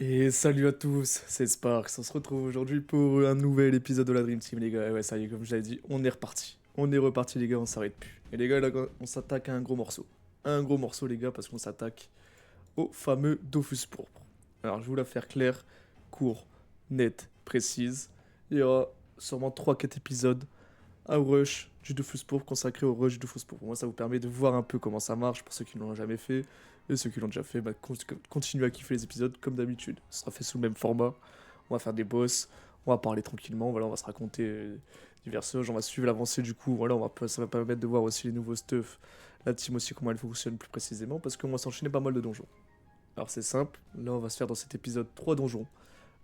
Et salut à tous, c'est Sparks. On se retrouve aujourd'hui pour un nouvel épisode de la Dream Team, les gars. Et ouais, ça y est, comme je l'avais dit, on est reparti. On est reparti, les gars, on s'arrête plus. Et les gars, là, on s'attaque à un gros morceau. Un gros morceau, les gars, parce qu'on s'attaque au fameux Dofus pourpre. Alors, je vais vous la faire claire, court, nette, précise. Il y aura sûrement 3-4 épisodes, un rush du Dofus pourpre consacré au rush du Dofus pourpre. Moi, ça vous permet de voir un peu comment ça marche pour ceux qui ne l'ont jamais fait. Et ceux qui l'ont déjà fait, bah, continuez à kiffer les épisodes comme d'habitude. Ce sera fait sous le même format. On va faire des boss, on va parler tranquillement, voilà, on va se raconter diverses choses, on va suivre l'avancée du coup, voilà, ça va permettre de voir aussi les nouveaux stuff, la team aussi, comment elle fonctionne plus précisément, parce qu'on va s'enchaîner pas mal de donjons. Alors c'est simple, là on va se faire dans cet épisode 3 donjons.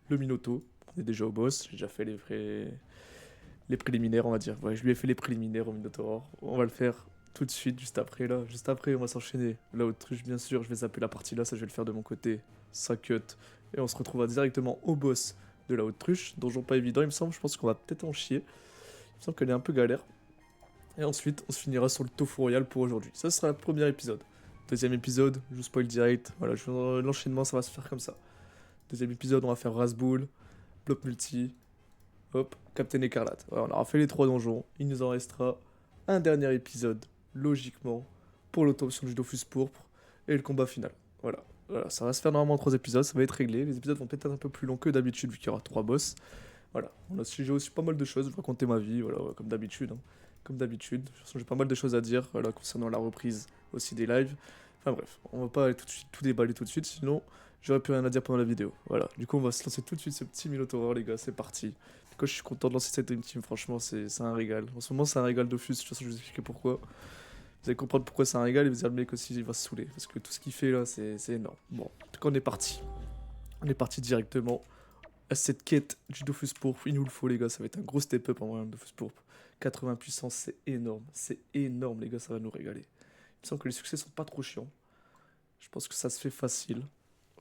Le Minoto, on est déjà au boss, j'ai déjà fait les préliminaires, on va dire. Ouais, je lui ai fait les préliminaires au Minotaur. On va le faire tout de suite, juste après, là. Juste après, on va s'enchaîner. Là, autruche, bien sûr, je vais zapper la partie là, ça je vais le faire de mon côté. Ça cut. Et on se retrouvera directement au boss de la autruche. Donjon pas évident, il me semble. Je pense qu'on va peut-être en chier. Il me semble qu'elle est un peu galère. Et ensuite, on se finira sur le tofu royal pour aujourd'hui. Ça sera le premier épisode. Deuxième épisode, je vous spoil direct. Voilà, l'enchaînement, ça va se faire comme ça. Deuxième épisode, on va faire Rasboul, Bloc Multi, hop, Captain Écarlate. Voilà, on aura fait les 3 donjons. Il nous en restera un dernier épisode, logiquement, pour l'obtention du Dofus pourpre et le combat final. Voilà. Voilà, ça va se faire normalement en 3 épisodes, ça va être réglé. Les épisodes vont peut-être être un peu plus longs que d'habitude vu qu'il y aura 3 boss. Voilà, j'ai aussi pas mal de choses, je vais raconter ma vie, voilà, ouais, comme d'habitude. Hein. Comme d'habitude, de toute façon, j'ai pas mal de choses à dire voilà, concernant la reprise aussi des lives. Enfin bref, on va pas aller tout de suite tout déballer tout de suite, sinon j'aurais plus rien à dire pendant la vidéo. Voilà, du coup on va se lancer tout de suite ce petit Minotaur, les gars, c'est parti. Du coup je suis content de lancer cette Dream Team, franchement c'est un régal. En ce moment c'est un régal de fus, de toute façon je vais vous expliquer pourquoi. Vous allez comprendre pourquoi c'est un régal et vous allez le mec aussi il va se saouler, parce que tout ce qu'il fait là c'est énorme. Bon, en tout cas on est parti. On est parti directement à cette quête du Dofus pourpre. Il nous le faut, les gars. Ça va être un gros step up en vrai, le Dofus pourpre. 80 puissance, c'est énorme. C'est énorme, les gars. Ça va nous régaler. Il me semble que les succès sont pas trop chiants. Je pense que ça se fait facile.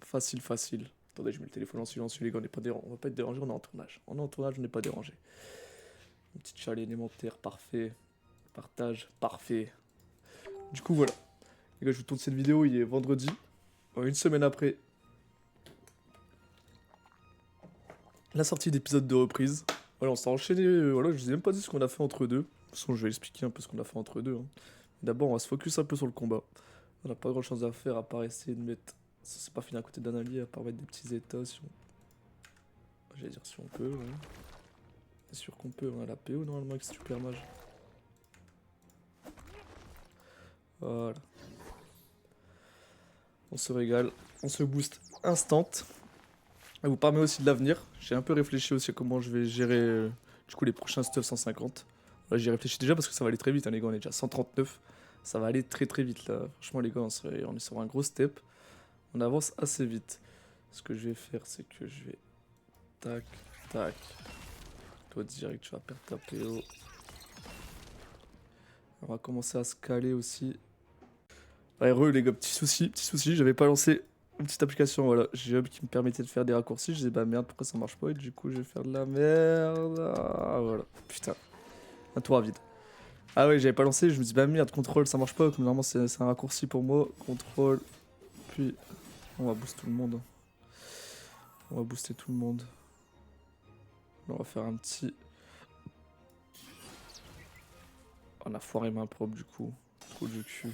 Facile, facile. Attendez, je mets le téléphone en silencieux, les gars. On va pas être dérangé. On est en tournage. On est en tournage, on n'est pas dérangé. Une petite chalet élémentaire, parfait. Partage, parfait. Du coup, voilà. Les gars, je vous tourne cette vidéo. Il est vendredi. Une semaine après la sortie d'épisode de reprise. Voilà, on s'est enchaîné. Voilà, je vous ai même pas dit ce qu'on a fait entre deux. De toute façon, je vais expliquer un peu ce qu'on a fait entre deux. Hein. D'abord, on va se focus un peu sur le combat. On n'a pas grand chose à faire à part essayer de mettre. Ça, c'est pas fini à côté d'un allié, à part mettre des petits états si on. J'allais dire si on peut, ouais. C'est sûr qu'on peut, on a la PO normalement avec ce super mage. Voilà. On se régale, on se booste instant. Ça vous permet aussi de l'avenir. J'ai un peu réfléchi aussi à comment je vais gérer du coup les prochains stuff 150. Là, j'y réfléchis déjà parce que ça va aller très vite, hein, les gars. On est déjà 139. Ça va aller très très vite là. Franchement, les gars, on est sur un gros step. On avance assez vite. Ce que je vais faire, c'est que je vais. Tac, tac. Toi, direct, tu vas perdre ta PO. On va commencer à se caler aussi. Ouais, les gars, petit souci. J'avais pas lancé une petite application, voilà. J'ai Hub qui me permettait de faire des raccourcis. Je disais, bah merde, pourquoi ça marche pas? Et du coup, je vais faire de la merde. Ah, voilà. Putain, un tour à vide. Ah ouais, j'avais pas lancé, je me dis bah merde, contrôle ça marche pas, comme normalement c'est un raccourci pour moi, contrôle, puis on va booster tout le monde. On va booster tout le monde. On va faire un petit... On a foiré main propre du coup, trop de cul.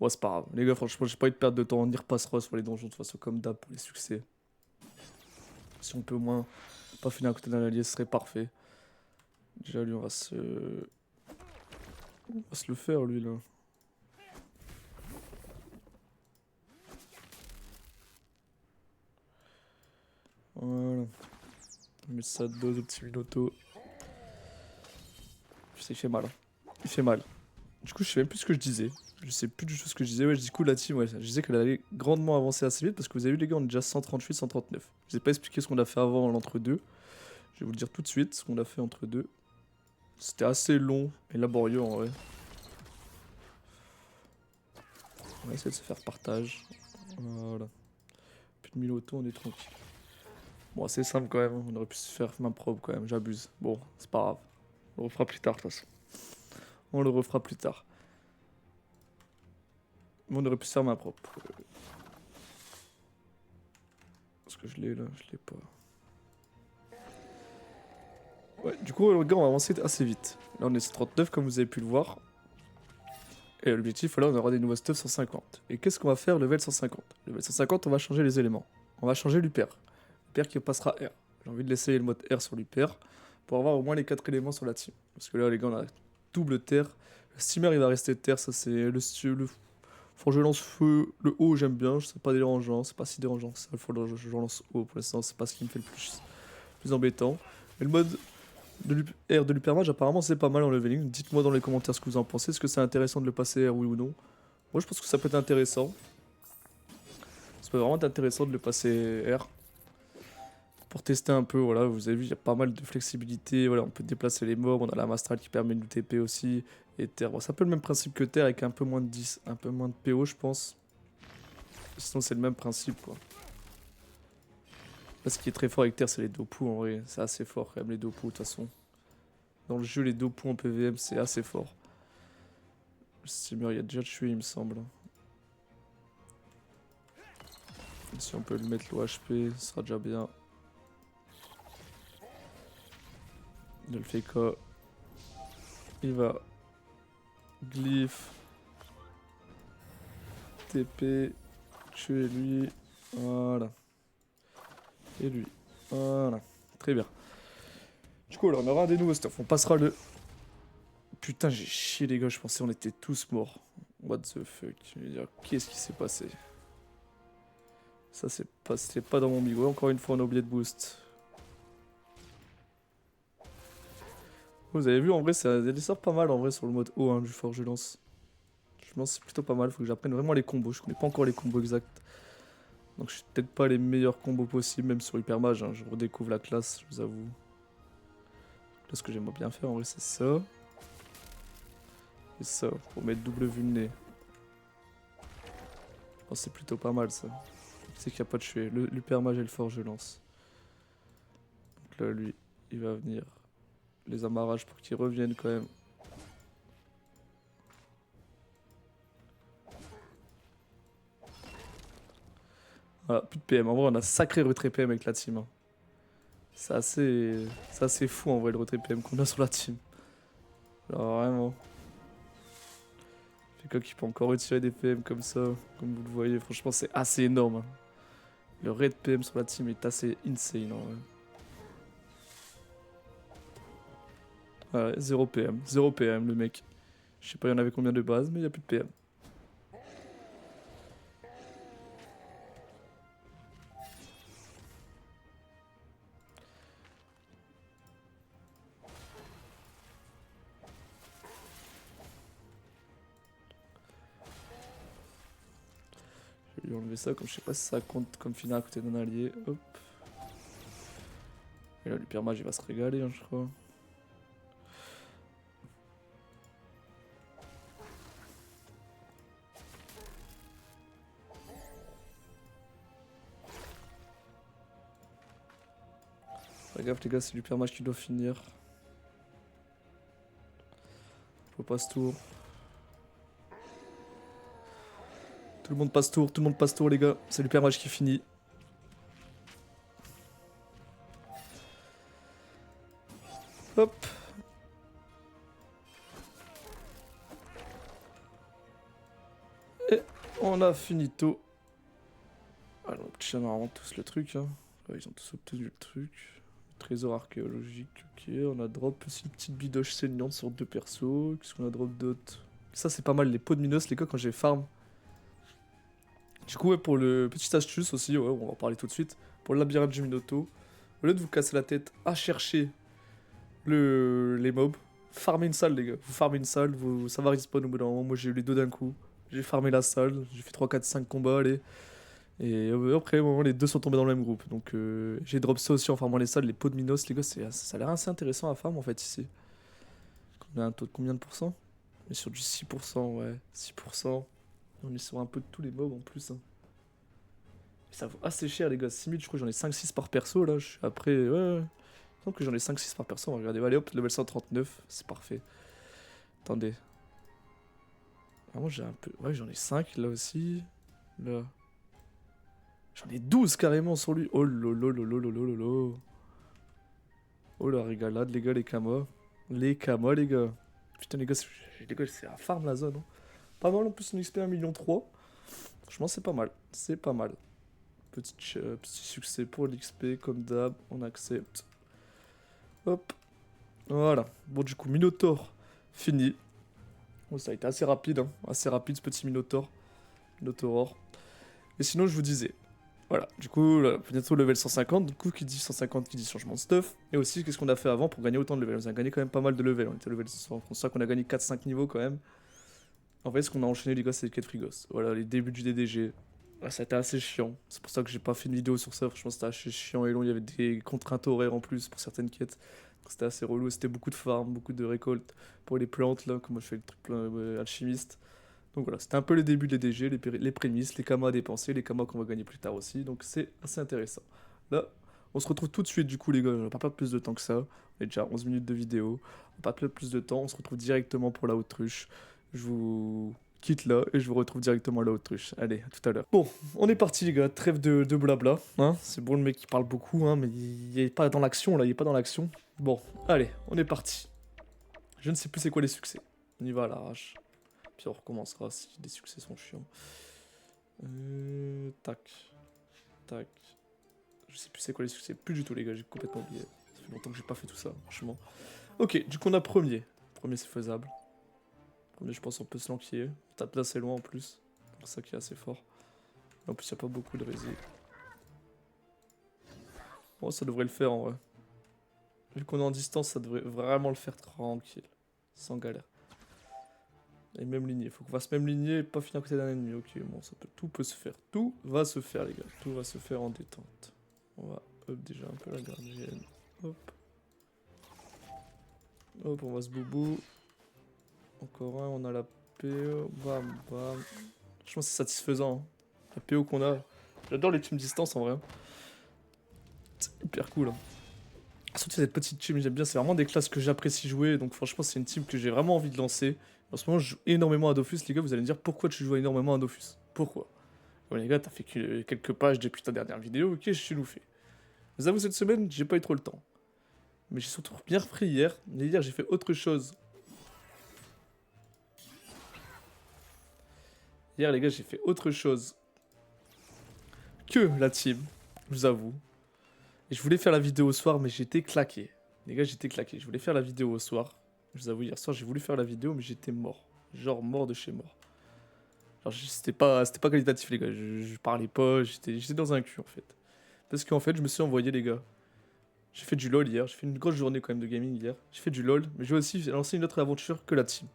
Bon c'est pas grave, les gars franchement j'ai pas envie de perdre de temps, on y repassera sur les donjons de toute façon comme d'hab pour les succès. Si on peut au moins pas finir à côté d'un allié ce serait parfait. Déjà lui on va se... On va se le faire lui là. Voilà. On met ça de dos au petit Minoto. Je sais, il fait mal. Hein. Il fait mal. Du coup, je sais même plus ce que je disais. Je sais plus du tout ce que je disais. Ouais, du coup, la team, ouais, je disais qu'elle allait grandement avancer assez vite parce que vous avez vu, les gars, on est déjà 138, 139. Je vous ai pas expliqué ce qu'on a fait avant l'entre-deux. Je vais vous le dire tout de suite, ce qu'on a fait entre deux. C'était assez long et laborieux en vrai. On va essayer de se faire partage. Voilà. Plus de 1000 autos, on est tranquille. Bon, c'est simple quand même. On aurait pu se faire main propre quand même. J'abuse. Bon, c'est pas grave. On le refera plus tard de toute façon. On le refera plus tard. Mais on aurait pu se faire main propre. Est-ce que je l'ai là? Je l'ai pas. Ouais, du coup, les gars, on va avancer assez vite. Là, on est sur 39, comme vous avez pu le voir. Et l'objectif, là, on aura des nouveaux stuff 150. Et qu'est-ce qu'on va faire level 150? Level 150, on va changer les éléments. On va changer l'UPER. L'UPER qui passera R. J'ai envie de laisser le mode R sur l'UPER pour avoir au moins les 4 éléments sur la team. Parce que là, les gars, on a double terre. Le steamer, il va rester terre. Ça, c'est le forge-lance feu. Le haut, j'aime bien. C'est pas dérangeant. C'est pas si dérangeant. Ça, le forge-lance haut, pour l'instant, c'est pas ce qui me fait le plus embêtant. Et le mode R de l'hypermage, apparemment, c'est pas mal en leveling. Dites-moi dans les commentaires ce que vous en pensez. Est-ce que c'est intéressant de le passer R, oui ou non? Moi, je pense que ça peut être intéressant. Ça peut vraiment être intéressant de le passer R. Pour tester un peu, voilà, vous avez vu, il y a pas mal de flexibilité. Voilà, on peut déplacer les mobs. On a la Mastral qui permet de TP aussi. Et Terre, bon, c'est un peu le même principe que Terre avec un peu moins de 10, un peu moins de PO, je pense. Sinon, c'est le même principe, quoi. Là, ce qui est très fort avec Terre, c'est les Dopu, en vrai. C'est assez fort, quand même, les Dopu, de toute façon. Dans le jeu, les Dopu en PVM, c'est assez fort. Le steamer, il a déjà tué, il me semble. Si on peut lui mettre l'OHP, ce sera déjà bien. Il le fait quoi? Il va glyph, TP, tuer lui, voilà. Et lui, voilà. Très bien. Du coup, alors, on aura des nouveaux stuff. On passera le... Putain, j'ai chié les gars, je pensais on était tous morts. What the fuck? Je veux dire, qu'est-ce qui s'est passé? Ça, c'était pas dans mon bigot. Encore une fois, on a oublié de boost. Vous avez vu, en vrai, ça sort pas mal en vrai sur le mode haut du forge lance. Je pense que c'est plutôt pas mal. Faut que j'apprenne vraiment les combos. Je connais pas encore les combos exacts. Donc, je suis peut-être pas les meilleurs combos possibles, même sur Hypermage. Je redécouvre la classe, je vous avoue. Là, ce que j'aimerais bien faire en vrai, c'est ça. Et ça, pour mettre double vulné. Je pense que c'est plutôt pas mal ça. C'est qu'il n'y a pas de tuer. L'hypermage et le forge lance. Donc là, lui, il va venir. Les amarrages pour qu'ils reviennent quand même. Voilà, plus de PM. En vrai, on a sacré retrait PM avec la team. Hein. C'est assez fou en vrai le retrait PM qu'on a sur la team. Alors vraiment. Fait quoi qui peut encore retirer des PM comme ça, comme vous le voyez. Franchement, c'est assez énorme. Hein. Le raid PM sur la team est assez insane en vrai. Ouais, 0 PM. 0 PM le mec. Je sais pas, il y en avait combien de base, mais il n'y a plus de PM. Je vais lui enlever ça, comme je sais pas si ça compte comme finir à côté d'un allié. Hop. Et là, l'hypermage il va se régaler, hein, je crois. Fais gaffe les gars, c'est l'hypermage qui doit finir. Faut passe tour. Tout le monde passe tour les gars. C'est l'hypermage qui finit. Hop. Et on a finito. Alors, les on a vraiment tous le truc. Hein. Ouais, ils ont tous obtenu le truc. Trésor archéologique, ok. On a drop aussi une petite bidoche saignante sur 2 persos. Qu'est-ce qu'on a drop d'autre? Ça, c'est pas mal, les pots de Minos, les gars, quand j'ai farm. Du coup, ouais, pour le petite astuce aussi, ouais, on va en parler tout de suite. Pour le labyrinthe du Minotaur, au lieu de vous casser la tête à chercher les mobs, farmez une salle, les gars. Vous farmez une salle, ça va respawn au bout d'un moment. Moi, j'ai eu les deux d'un coup. J'ai farmé la salle, j'ai fait 3, 4, 5 combats, allez. Et après, au moment, les deux sont tombés dans le même groupe. Donc, j'ai drop ça aussi en farmant les salles, les pots de Minos, les gars. Ça a l'air assez intéressant à farm en fait ici. On a un taux de combien de pourcents? On est sur du 6%, ouais. 6%. On est sur un peu de tous les mobs en plus. Hein. Et ça vaut assez cher, les gars. 6000, je crois que j'en ai 5-6 par perso là. Je suis après, ouais. Je pense que j'en ai 5-6 par perso. On va regarder. Allez hop, level 139. C'est parfait. Attendez. Ah, moi j'ai un peu. Ouais, j'en ai 5 là aussi. Là. J'en ai 12 carrément sur lui. Oh lolo lolo lolo lolo. Oh la régalade, les gars, les kamas. Les kamas, les gars. Putain, les gars, c'est la farm la zone. Hein. Pas mal en plus, une XP 1,3 million. Franchement, c'est pas mal. C'est pas mal. Petit succès pour l'XP, comme d'hab. On accepte. Hop. Voilà. Bon, du coup, Minotaur, fini. Bon, ça a été assez rapide, hein. Assez rapide ce petit Minotaur. Minotaur. Et sinon, je vous disais. Voilà, du coup, là, bientôt level 150. Du coup, qui dit 150, qui dit changement de stuff. Et aussi, qu'est-ce qu'on a fait avant pour gagner autant de level? On a gagné quand même pas mal de level. On était level 100. C'est ça qu'on a gagné 4-5 niveaux quand même. En fait, ce qu'on a enchaîné, les gars, c'est les quêtes frigos. Voilà, les débuts du DDG. Ah, ça a été assez chiant. C'est pour ça que j'ai pas fait une vidéo sur ça. Franchement, c'était assez chiant et long. Il y avait des contraintes horaires en plus pour certaines quêtes. C'était assez relou. C'était beaucoup de farm, beaucoup de récoltes pour les plantes, là, comme moi je fais le truc alchimiste. Donc voilà, c'était un peu les débuts des DG, les prémices, les kamas à dépenser, les kamas qu'on va gagner plus tard aussi. Donc c'est assez intéressant. Là, on se retrouve tout de suite, du coup, les gars. On va pas perdre plus de temps que ça. On est déjà à 11 minutes de vidéo. On va pas perdre plus de temps. On se retrouve directement pour la autruche. Je vous quitte là et je vous retrouve directement à la autruche. Allez, à tout à l'heure. Bon, on est parti, les gars. Trêve de blabla. Hein, c'est bon, le mec qui parle beaucoup, hein, mais il est pas dans l'action là. Il est pas dans l'action. Bon, allez, on est parti. Je ne sais plus c'est quoi les succès. On y va à l'arrache. Puis on recommencera si les succès sont chiants. Tac. Tac. Je sais plus c'est quoi les succès. Plus du tout, les gars. J'ai complètement oublié. Ça fait longtemps que j'ai pas fait tout ça, franchement. Ok, du coup, on a premier. Premier, c'est faisable. Premier, je pense on peut se l'enquiller. On tape d'assez loin en plus. C'est ça qui est assez fort. En plus, il n'y a pas beaucoup de résine. Bon, ça devrait le faire en vrai. Vu qu'on est en distance, ça devrait vraiment le faire tranquille. Sans galère. Et même lignée. Faut qu'on fasse même lignée et pas finir à côté d'un ennemi. Ok, bon, tout peut se faire. Tout va se faire, les gars. Tout va se faire en détente. On va up déjà un peu la gardienne. Hop. Hop, on va se boubou. Encore un, on a la PO. Bam, bam. Franchement, c'est satisfaisant. Hein. La PO qu'on a. J'adore les teams distance en vrai. C'est hyper cool. Hein. Surtout cette petite team, j'aime bien. C'est vraiment des classes que j'apprécie jouer. Donc franchement, c'est une team que j'ai vraiment envie de lancer. En ce moment, je joue énormément à Dofus. Les gars, vous allez me dire pourquoi tu joues énormément à Dofus. Pourquoi? Bon, les gars, t'as fait quelques pages depuis ta dernière vidéo. Ok, je nous fais. Vous avouez, cette semaine, j'ai pas eu trop le temps. Mais j'ai surtout bien repris hier. Mais hier, j'ai fait autre chose. Hier, les gars, j'ai fait autre chose que la team. Je vous avoue. Et je voulais faire la vidéo au soir, mais j'étais claqué. Les gars, j'étais claqué. Je voulais faire la vidéo au soir. Je vous avoue, hier soir, j'ai voulu faire la vidéo, mais j'étais mort. Genre mort de chez mort. Genre, c'était pas qualitatif, les gars. Je parlais pas, j'étais dans un cul, en fait. Parce qu'en fait, je me suis envoyé, les gars. J'ai fait du LoL hier. J'ai fait une grosse journée quand même de gaming hier. J'ai fait du LoL, mais j'ai aussi lancé une autre aventure que la team.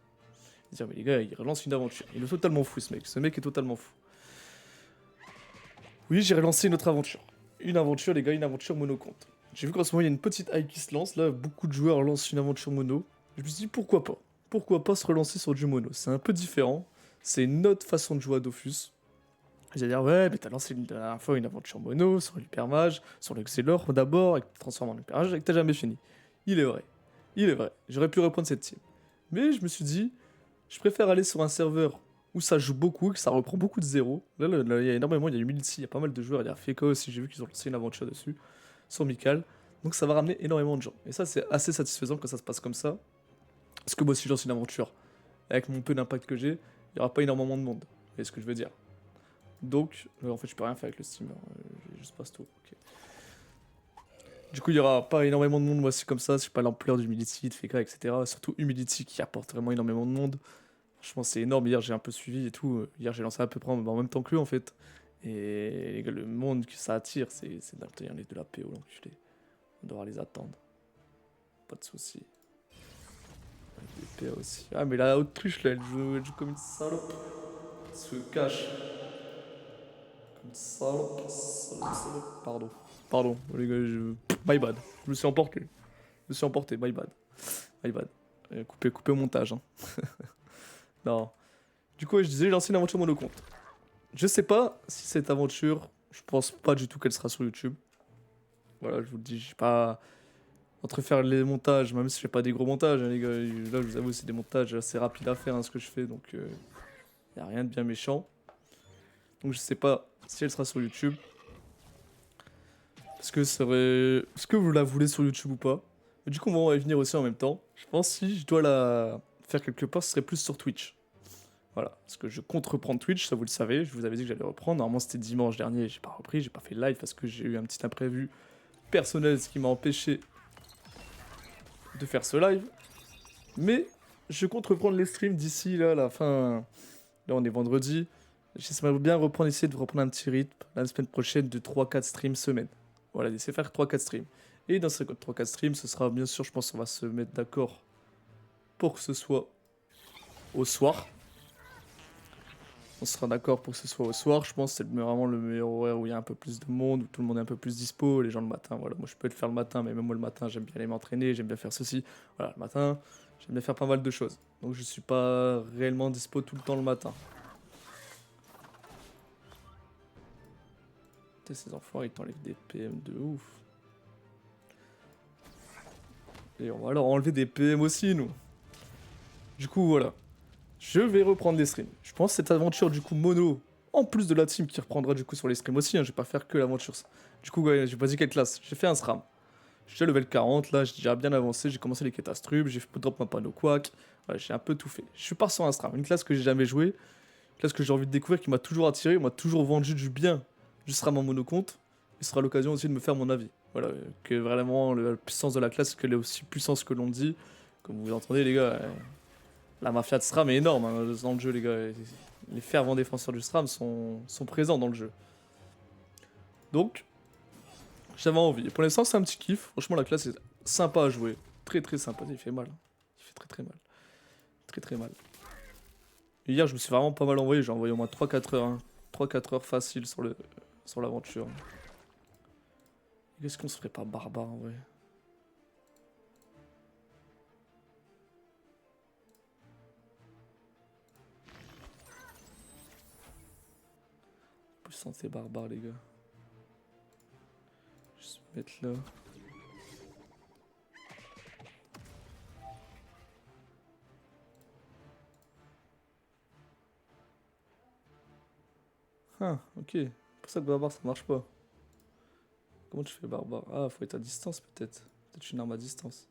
Dire, mais les gars, il relance une aventure. Il est totalement fou, ce mec. Ce mec est totalement fou. Oui, j'ai relancé une autre aventure. Une aventure, les gars, une aventure monocompte. J'ai vu qu'en ce moment, il y a une petite hype qui se lance. Là, beaucoup de joueurs lancent une aventure mono. Je me suis dit, pourquoi pas? Pourquoi pas se relancer sur du mono? C'est un peu différent. C'est une autre façon de jouer à Dofus. Vous allez dire, ouais, mais t'as lancé la dernière fois une aventure mono sur l'hypermage, sur le Xelor d'abord, et que tu transformes en hypermage, et que t'as jamais fini. Il est vrai. Il est vrai. J'aurais pu reprendre cette team. Mais je me suis dit, je préfère aller sur un serveur où ça joue beaucoup, que ça reprend beaucoup de zéros. Là, il y a énormément, il y a Humility, il y a pas mal de joueurs, il y a Feka aussi, j'ai vu qu'ils ont lancé une aventure dessus, sur Mikal. Donc ça va ramener énormément de gens. Et ça, c'est assez satisfaisant quand ça se passe comme ça. Parce que moi, si je lance une aventure, avec mon peu d'impact que j'ai, il n'y aura pas énormément de monde. Vous voyez ce que je veux dire? Donc, en fait, je peux rien faire avec le steamer. Je juste passe tout. Ok. Du coup, il n'y aura pas énormément de monde, moi, c'est comme ça. C'est pas l'ampleur d'Humility, de Feka, etc. Surtout Humility qui apporte vraiment énormément de monde. Franchement, c'est énorme. Hier, j'ai un peu suivi et tout. Hier, j'ai lancé à peu près en même temps que lui, en fait. Et les gars, le monde que ça attire, c'est dingue. Il y en a de la PO, l'enculé. On devra les attendre. Pas de soucis. Les PA aussi. Ah, mais la autruche, là, elle joue comme une salope. Elle se cache. Comme une salope. Salope, salope. Pardon. Pardon, les gars, my bad. Je me suis emporté. Je me suis emporté, my bad. My bad. Coupé au montage, hein. Non. Du coup, je disais, j'ai lancé une aventure monocompte. Je sais pas si cette aventure, je pense pas du tout qu'elle sera sur YouTube. Voilà, je vous le dis, j'ai pas. Entre faire les montages, même si je fais pas des gros montages, hein, les gars, là, je vous avoue, c'est des montages assez rapides à faire, hein, ce que je fais, donc y a rien de bien méchant. Donc je sais pas si elle sera sur YouTube. Est-ce que vous la voulez sur YouTube ou pas? Du coup, on va y venir aussi en même temps. Je pense que si je dois la faire quelque part, ce serait plus sur Twitch. Voilà, parce que je compte reprendre Twitch, ça vous le savez, je vous avais dit que j'allais reprendre. Normalement, c'était dimanche dernier, j'ai pas repris, j'ai pas fait de live parce que j'ai eu un petit imprévu personnel, ce qui m'a empêché de faire ce live. Mais je compte reprendre les streams d'ici là, la fin. Là, on est vendredi. J'espère bien reprendre, essayer de reprendre un petit rythme la semaine prochaine de 3-4 streams semaine. Voilà, d'essayer de faire 3-4 streams. Et dans ces 3-4 streams, ce sera bien sûr, je pense, on va se mettre d'accord pour que ce soit au soir. On sera d'accord pour que ce soit au soir, je pense. C'est vraiment le meilleur horaire où il y a un peu plus de monde, où tout le monde est un peu plus dispo. Les gens le matin, voilà. Moi, je peux le faire le matin, mais même moi, le matin, j'aime bien aller m'entraîner, j'aime bien faire ceci. Voilà, le matin, j'aime bien faire pas mal de choses. Donc, je suis pas réellement dispo tout le temps le matin. Putain, ces enfants, ils t'enlèvent des PM de ouf. Et on va leur enlever des PM aussi, nous. Du coup, voilà. Je vais reprendre les streams. Je pense que cette aventure, du coup, mono, en plus de la team qui reprendra du coup sur les streams aussi, hein, je vais pas faire que l'aventure. Du coup, ouais, j'ai choisi quelle classe? J'ai fait un SRAM. Je suis à level 40, là, j'ai déjà bien avancé, j'ai commencé les quêtes Astrub, j'ai fait drop ma panneau quack, voilà, j'ai un peu tout fait. Je suis parti sur un SRAM, une classe que j'ai jamais joué, une classe que j'ai envie de découvrir, qui m'a toujours attiré, m'a toujours vendu du bien du SRAM en monocompte, et ce sera l'occasion aussi de me faire mon avis. Voilà, que vraiment la puissance de la classe, qu'elle est aussi puissance que l'on dit. Comme vous entendez, les gars, la mafia de SRAM est énorme hein, dans le jeu, les gars. Les fervents défenseurs du SRAM sont présents dans le jeu. Donc, j'avais envie. Et pour l'instant, c'est un petit kiff. Franchement, la classe est sympa à jouer. Très très sympa. Il fait mal. Il fait très très mal. Très très mal. Et hier, je me suis vraiment pas mal envoyé. J'ai envoyé au moins 3-4 heures. Hein. 3-4 heures facile sur l'aventure. Qu'est-ce qu'on se ferait pas barbare en vrai? Puissance et barbare, les gars. Juste me mettre là. Ah, ok. C'est pour ça que barbare ça marche pas. Comment tu fais barbare? Ah, faut être à distance peut-être. Peut-être une arme à distance.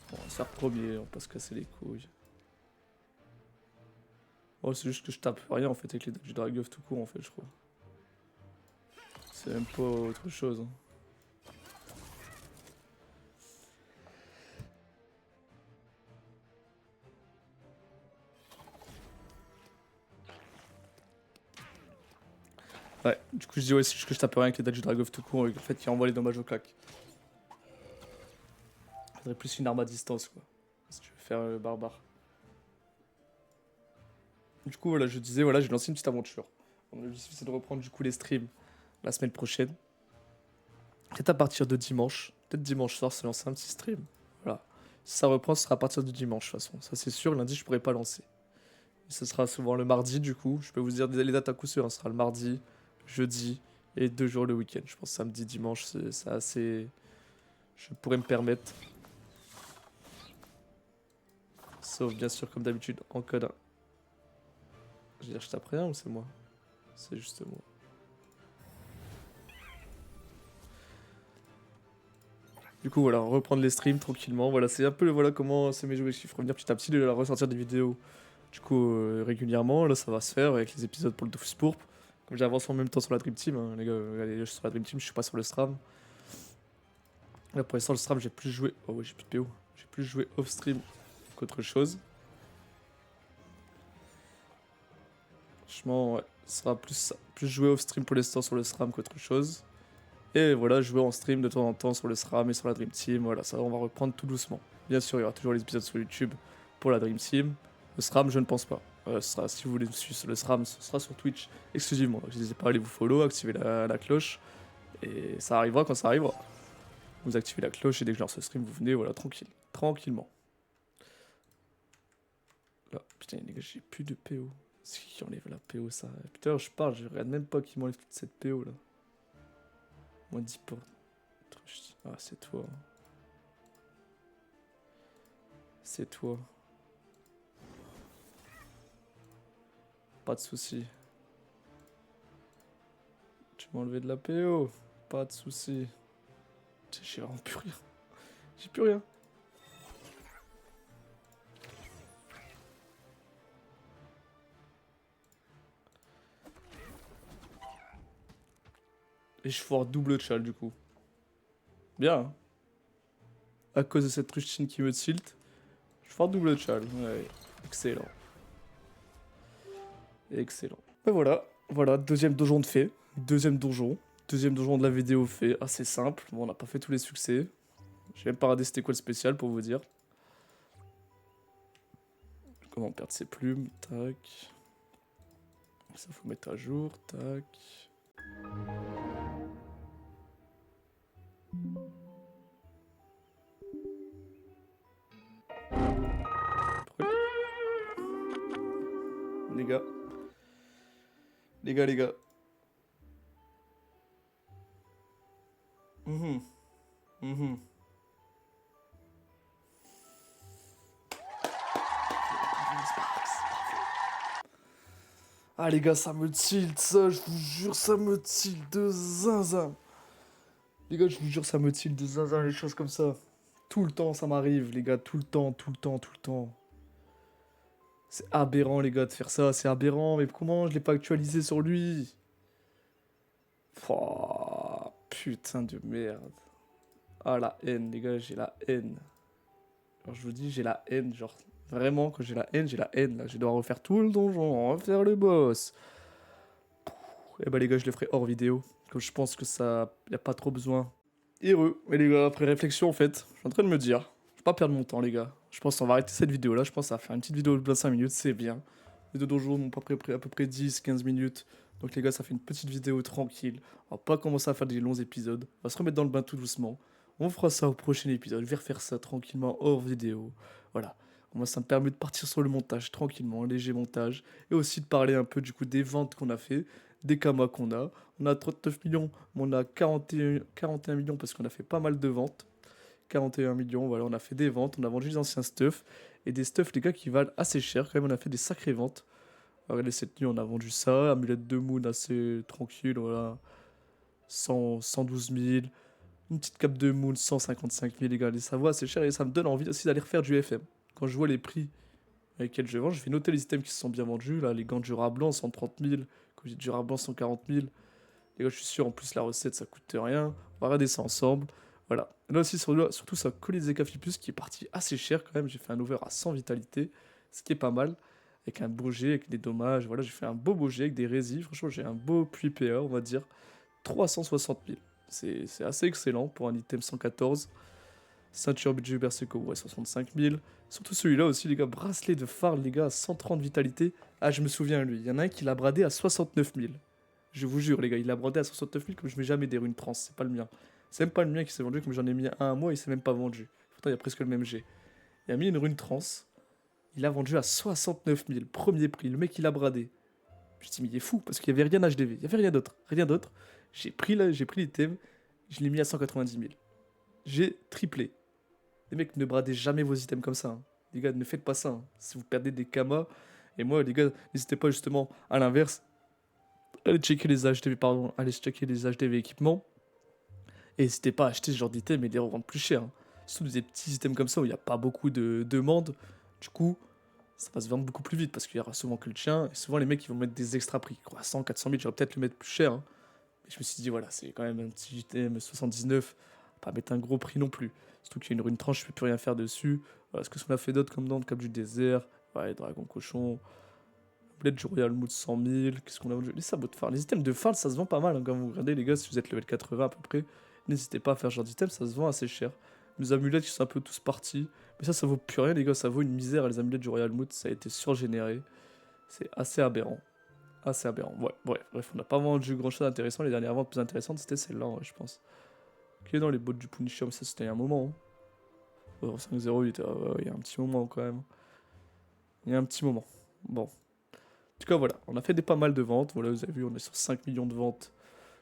Bon, on va se faire premier, on va pas se casser les couilles. Oh, c'est juste que je tape rien en fait avec les dagues du Dragov tout court en fait, je crois. C'est même pas autre chose. Hein. Ouais, du coup je dis ouais, c'est juste que je tape rien avec les dagues du Dragov tout court, et en fait qui envoie les dommages au claque. Faudrait plus une arme à distance quoi. Si tu veux faire barbare. Du coup voilà, je disais voilà, j'ai lancé une petite aventure. Mon objectif c'est de reprendre du coup les streams la semaine prochaine. Peut-être à partir de dimanche. Peut-être dimanche soir se lancer un petit stream. Voilà. Si ça reprend, ce sera à partir de dimanche de toute façon. Ça c'est sûr, lundi je pourrais pas lancer. Et ce sera souvent le mardi du coup. Je peux vous dire les dates à coup sûr. Hein. Ce sera le mardi, jeudi et 2 jours le week-end. Je pense samedi, dimanche, c'est assez. Je pourrais me permettre. Sauf bien sûr comme d'habitude en code 1. Je veux dire, je tape rien ou c'est moi? C'est juste moi. Du coup voilà, reprendre les streams tranquillement. Voilà, c'est un peu voilà comment c'est mes objectifs. Revenir petit à petit, de ressortir des vidéos du coup régulièrement. Là ça va se faire avec les épisodes pour le Dofus Pourpre. Comme j'avance en même temps sur la Dream Team, hein, les gars, regardez, je suis sur la Dream Team, je suis pas sur le Stram. Là pour l'instant le Stram j'ai plus joué. Oh ouais j'ai plus de PO. J'ai plus joué off stream qu'autre chose. Franchement ouais, ce sera plus joué off stream pour l'instant sur le Stram qu'autre chose. Et voilà, jouer en stream de temps en temps sur le SRAM et sur la Dream Team. Voilà, ça, on va reprendre tout doucement. Bien sûr, il y aura toujours les épisodes sur YouTube pour la Dream Team. Le SRAM, je ne pense pas. Si vous voulez me suivre sur le SRAM, ce sera sur Twitch exclusivement. Donc, n'hésitez pas à aller vous follow, activer la cloche. Et ça arrivera quand ça arrivera. Vous activez la cloche et dès que je lance ce stream, vous venez, voilà, tranquille. Tranquillement. Là, putain, les gars, j'ai plus de PO. C'est qui enlève la PO, ça? Putain, je parle, je regarde même pas qui m'enlève toute cette PO là. Moins 10 pour. Ah, c'est toi. C'est toi. Pas de soucis. Tu m'as enlevé de la PO. Pas de soucis. J'ai vraiment plus rien. J'ai plus rien. Et je foire double chal du coup. Bien. Hein. À cause de cette rustine qui me tilt. Je foire double chal. Ouais. Excellent. Excellent. Et voilà. Voilà, deuxième donjon de fait. Deuxième donjon. Deuxième donjon de la vidéo fait. Assez simple. Bon, on n'a pas fait tous les succès. J'ai même pas regardé c'était quoi le spécial pour vous dire. Comment perdre ses plumes. Tac. Ça faut mettre à jour. Tac. Les gars. Les gars. Mhm. Mhm. Ah les gars, ça me tilt ça, je vous jure, ça me tilt de zinzin. Les gars, je vous jure, ça me tilt de zinzin les choses comme ça. Tout le temps, ça m'arrive, les gars, tout le temps, tout le temps, tout le temps. C'est aberrant, les gars, de faire ça, c'est aberrant, mais comment je l'ai pas actualisé sur lui? Oh, putain de merde. Ah, la haine, les gars, j'ai la haine. Alors, je vous dis, j'ai la haine, genre, vraiment, quand j'ai la haine, là. Je dois refaire tout le donjon, refaire le boss. Eh bah, les gars, je le ferai hors vidéo, comme je pense que ça, y a pas trop besoin. Heureux. Mais les gars, après réflexion, en fait, je suis en train de me dire, je vais pas perdre mon temps, les gars. Je pense qu'on va arrêter cette vidéo-là, je pense que ça va faire une petite vidéo de 25 minutes, c'est bien. Les deux donjons m'ont à peu près 10-15 minutes. Donc les gars, ça fait une petite vidéo tranquille. On va pas commencer à faire des longs épisodes. On va se remettre dans le bain tout doucement. On fera ça au prochain épisode. Je vais refaire ça tranquillement hors vidéo. Voilà. Moi, ça me permet de partir sur le montage tranquillement, un léger montage. Et aussi de parler un peu du coup des ventes qu'on a fait, des kamas qu'on a. On a 39 millions, mais on a 41 millions parce qu'on a fait pas mal de ventes. 41 millions, voilà, on a fait des ventes, on a vendu des anciens stuffs. Et des stuffs, les gars, qui valent assez cher. Quand même, on a fait des sacrées ventes. Regardez, cette nuit, on a vendu ça. Amulette de Moon, assez tranquille, voilà. 112 000. Une petite cape de Moon, 155 000, les gars. Ça vaut assez cher et ça me donne envie aussi d'aller refaire du FM. Quand je vois les prix avec lesquels je vends, je vais noter les items qui se sont bien vendus. Là, les gants de Jura Blanc, 130 000. Comme j'ai de Jura Blanc, 140 000. Les gars, je suis sûr, en plus, la recette, ça coûte rien. On va regarder ça ensemble. Voilà. Et là aussi, surtout, ça colis des Cafipus qui est parti assez cher quand même. J'ai fait un over à 100 vitalité, ce qui est pas mal. Avec un beau jet, avec des dommages. Voilà, j'ai fait un beau jet avec des résis. Franchement, j'ai un beau puits PA, on va dire. 360 000. C'est assez excellent pour un item 114. Ceinture budget Berserko, ouais, 65 000. Surtout celui-là aussi, les gars. Bracelet de Farl, les gars, à 130 vitalité. Ah, je me souviens, lui. Il y en a un qui l'a bradé à 69 000. Je vous jure, les gars, il l'a bradé à 69 000 comme je mets jamais des runes trans. C'est pas le mien. C'est même pas le mien qui s'est vendu, comme j'en ai mis un à moi, il s'est même pas vendu. Pourtant, il y a presque le même G. Il a mis une rune trans. Il a vendu à 69 000. Premier prix. Le mec, il a bradé. Je me suis dit, mais il est fou, parce qu'il y avait rien HDV. Il y avait rien d'autre. Rien d'autre. J'ai pris l'item. Je l'ai mis à 190 000. J'ai triplé. Les mecs, ne bradez jamais vos items comme ça. Hein. Les gars, ne faites pas ça. Hein. Si vous perdez des kamas. Et moi, les gars, n'hésitez pas justement à l'inverse. Allez checker les HDV, pardon. Allez checker les HDV équipements. Et n'hésitez pas à acheter ce genre d'items et les revendre plus cher. Hein. Surtout des petits items comme ça où il n'y a pas beaucoup de demandes. Du coup, ça va se vendre beaucoup plus vite parce qu'il y aura souvent que le tien. Et souvent, les mecs, ils vont mettre des extra prix. 300, 400 000, j'aurais peut-être le mettre plus cher. Hein. Mais je me suis dit, voilà, c'est quand même un petit item 79. Pas mettre un gros prix non plus. Surtout qu'il y a une rune tranche, je peux plus rien faire dessus. Voilà, ce que ça a fait d'autres comme dans le Cap du désert. Ouais, Dragon Cochon. Blade du Royal Mood 100 000. Qu'est-ce qu'on a vendu? Les sabots de phare. Les items de phare, ça se vend pas mal. Hein, quand vous regardez, les gars, si vous êtes level 80 à peu près, n'hésitez pas à faire ce genre d'items, ça se vend assez cher. Les amulettes qui sont un peu tous partis. Mais ça vaut plus rien, les gars. Ça vaut une misère. Les amulettes du Royal Mood, ça a été surgénéré. C'est assez aberrant. Assez aberrant. Ouais, bref, on n'a pas vendu grand chose d'intéressant. Les dernières ventes plus intéressantes, c'était celle-là, ouais, je pense. Qui est dans les bots du Punisher, mais ça c'était il y a un moment. Hein. Oh, 508, il y a un petit moment quand même. Il y a un petit moment. Bon. En tout cas, voilà, on a fait pas mal de ventes. Voilà, vous avez vu, on est sur 5 millions de ventes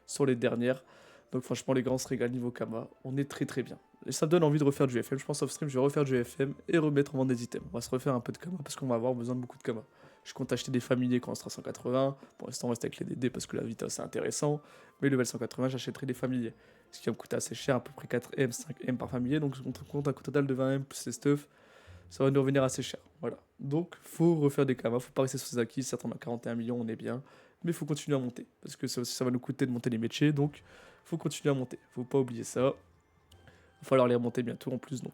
sur les dernières. Donc franchement, les gars, on se régale niveau Kama. On est très bien. Et ça me donne envie de refaire du FM. Je pense off stream, je vais refaire du FM et remettre en vente des items. On va se refaire un peu de Kama parce qu'on va avoir besoin de beaucoup de Kama. Je compte acheter des familiers quand on sera 180. Pour l'instant, on reste avec les DD parce que la Vita, c'est intéressant. Mais level 180, j'achèterai des familiers. Ce qui va me coûter assez cher, à peu près 4M, 5M par familier. Donc, on compte un coût total de 20M plus les stuff. Ça va nous revenir assez cher. Voilà. Donc, faut refaire des kamas. Faut pas rester sur ses acquis. Certes, on a 41 millions, on est bien. Mais faut continuer à monter. Parce que ça va nous coûter de monter les métiers. Donc, faut continuer à monter. Faut pas oublier ça. Il va falloir les remonter bientôt en plus. Donc,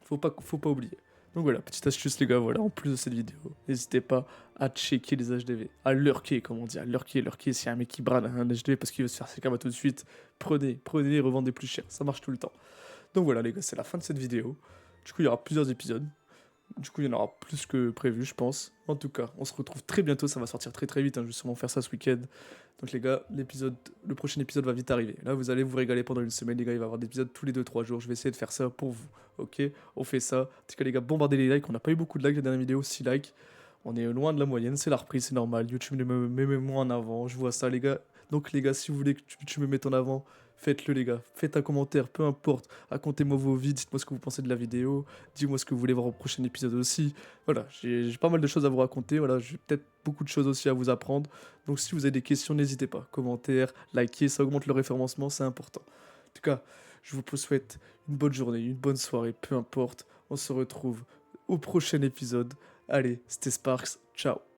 faut pas oublier. Donc voilà, petite astuce les gars, voilà, en plus de cette vidéo, n'hésitez pas à checker les HDV, à lurker comme on dit, à lurker, s'il y a un mec qui brade un HDV parce qu'il veut se faire ses kamas tout de suite, prenez et revendez plus cher, ça marche tout le temps. Donc voilà les gars, c'est la fin de cette vidéo, du coup il y aura plusieurs épisodes, du coup il y en aura plus que prévu je pense. En tout cas, on se retrouve très bientôt, ça va sortir très vite, hein. Je vais sûrement faire ça ce week-end. Donc les gars, le prochain épisode va vite arriver. Là vous allez vous régaler pendant une semaine les gars, il va y avoir des épisodes tous les 2-3 jours, je vais essayer de faire ça pour vous. Ok, on fait ça. En tout cas les gars, bombardez les likes, on n'a pas eu beaucoup de likes la dernière vidéo, 6 likes. On est loin de la moyenne, c'est la reprise, c'est normal. YouTube me met moins en avant, je vois ça les gars. Donc les gars, si vous voulez que tu me mettes en avant, faites-le les gars. Faites un commentaire, peu importe. Racontez-moi vos vies, dites-moi ce que vous pensez de la vidéo. Dis-moi ce que vous voulez voir au prochain épisode aussi. Voilà, j'ai pas mal de choses à vous raconter. Voilà, j'ai peut-être beaucoup de choses aussi à vous apprendre. Donc si vous avez des questions, n'hésitez pas. Commentaires, likez, ça augmente le référencement, c'est important. En tout cas, je vous souhaite une bonne journée, une bonne soirée, peu importe. On se retrouve au prochain épisode. Allez, c'était Sparks, ciao.